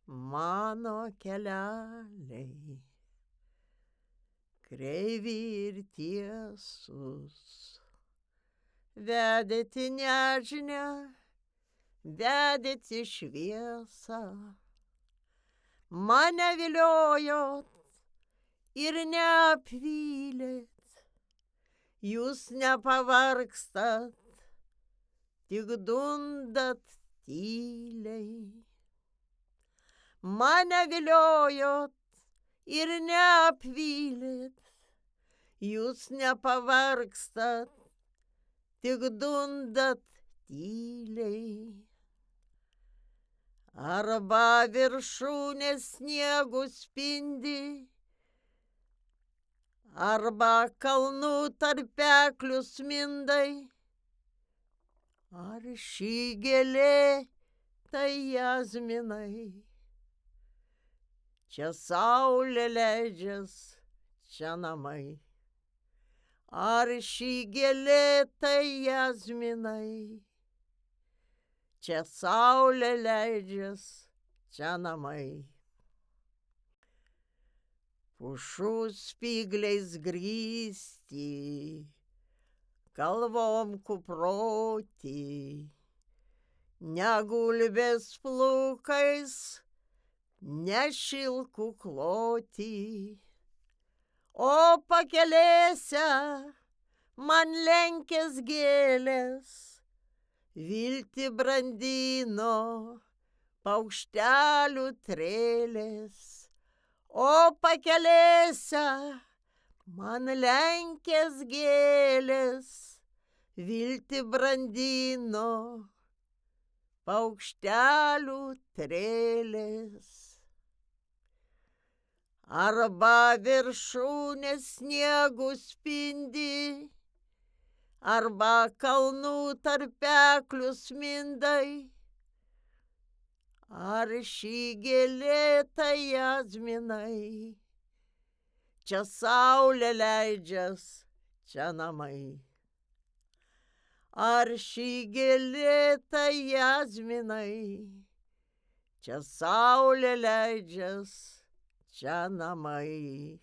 Mano kelialiai kreivi ir tiesus, vedėt į nežinią, vedėt į šviesą, mane viliojot ir neapvylėt, jūs nepavargstat, tik dundat tyliai. Mane viliojot ir neapvylėt, jūs nepavargstat, tik dundat tyliai. Arba viršūnės sniegu spindi, arba kalnų tarpeklius mindai, ar ši gėlė tai jazminai. Čia saulė leidžias, čia namai. Ar ši gėlė tai jazminai. Čia saulė leidžias, čia namai. Pušų spygliais grįsti, kalvom kuproti, negulbės plukais, nešilkų kloti, o pakelėse man lenkės gėlės, viltį brandino paukštelių trėlės, o pakelėse man lenkės gėlės, viltį brandino paukštelių trėlės. Arba viršūnės sniegu spindi, arba kalnų tarpeklius mindai, ar ši gėlė tai jazminai. Čia saulė leidžias, čia namai. Ar ši gėlė tai jazminai. Čia saulė leidžias, čia namai.